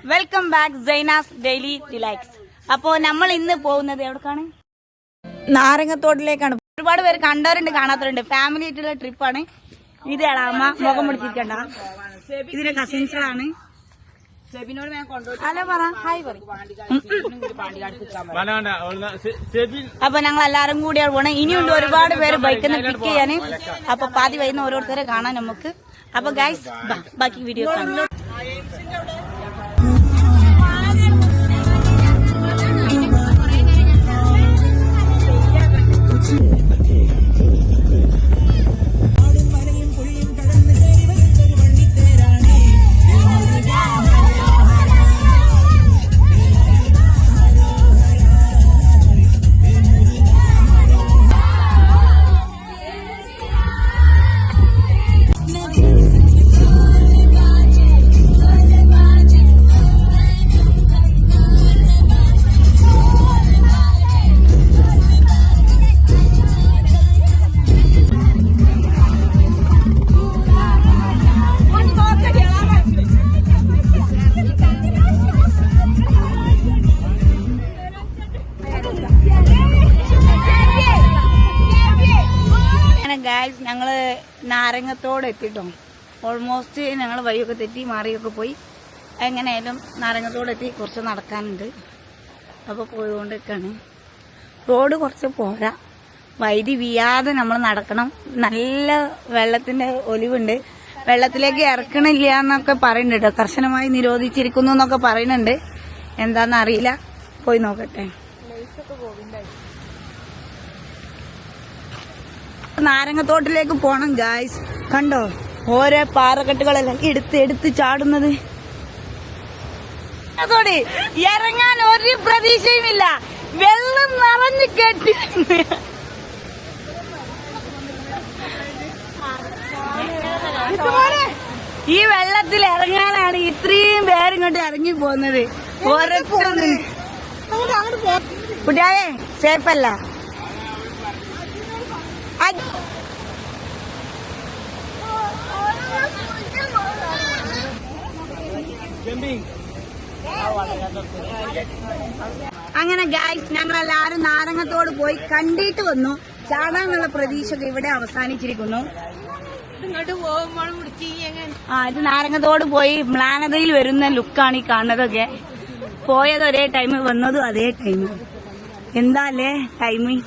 Welcome back Sainas daily delights. അപ്പോ നമ്മൾ ഇന്ന് പോകുന്നത് എവിടേക്കാണ്? നാരങ്ങത്തോട്ടിലേക്കാണ്. ഒരുപാട് പേര് കണ്ടവരുണ്ട്, കാണാത്തവരുണ്ട്. ഫാമിലി ആയിട്ടുള്ള ട്രിപ്പാണ്. ഇത് അമ്മ മുഖം പിടിച്ചിരിക്കണ്ട, ഇതിന്റെ കസിൻസുകളാണ്. അപ്പൊ ഞങ്ങൾ എല്ലാരും കൂടിയാണ് പോണേ. ഇനിയുണ്ട് ഒരുപാട് പേര് ബൈക്കിൽ നിന്ന് പിക്ക് ചെയ്യാന്. അപ്പൊ പാതി വൈകുന്ന ഓരോരുത്തരെ കാണാൻ നമുക്ക്. അപ്പൊ ഗൈസ് ബാക്കി വീഡിയോ കാണാം. ഗൈസ് ഞങ്ങള് നാരങ്ങത്തോട് എത്തിട്ടോ. ഓൾമോസ്റ്റ് ഞങ്ങൾ വഴിയൊക്കെ തെറ്റി മാറിയൊക്കെ പോയി. എങ്ങനെയായാലും നാരങ്ങത്തോട് എത്തി. കുറച്ച് നടക്കാനുണ്ട്. അപ്പോൾ പോയിക്കൊണ്ടിരിക്കുകയാണ്. റോഡ് കുറച്ച് പോരാ, വൈദ്യുതി വീയാതെ നമ്മൾ നടക്കണം. നല്ല വെള്ളത്തിന്റെ ഒലിവുണ്ട്. വെള്ളത്തിലേക്ക് ഇറക്കണില്ല എന്നൊക്കെ പറയുന്നുണ്ട് കേട്ടോ. കർശനമായി നിരോധിച്ചിരിക്കുന്നു എന്നൊക്കെ പറയുന്നുണ്ട്. എന്താണെന്നറിയില്ല, പോയി നോക്കട്ടെ. നാരങ്ങത്തോട്ടിലേക്ക് പോണം ഗായ്സ്. കണ്ടോ ഓരോ പാറക്കെട്ടുകളെല്ലാം എടുത്ത് ചാടുന്നത്. അതോടെ ഇറങ്ങാൻ ഒരു പ്രതീക്ഷയുമില്ല. വെള്ളം നിറഞ്ഞു കെട്ടി. ഈ വെള്ളത്തിൽ ഇറങ്ങാനാണ് ഇത്രയും പേരിങ്ങോട്ട് ഇറങ്ങി പോകുന്നത്. ഓരോരുത്തരും കുട്ടിയാവേ സേഫല്ല. അങ്ങനെ ഗൈസ് ഞങ്ങളെല്ലാരും നാരങ്ങത്തോട് പോയി കണ്ടിട്ട് വന്നു. ചാടാനുള്ള പ്രതീക്ഷ ഇവിടെ അവസാനിച്ചിരിക്കുന്നു. ഇത് നാരങ്ങത്തോട് പോയി മ്ലാനതയിൽ വരുന്ന ലുക്കാണ് ഈ കാണുന്നതൊക്കെ. പോയത് ഒരേ ടൈം, വന്നതും അതേ ടൈം. എന്താ അല്ലേ ടൈമിങ്?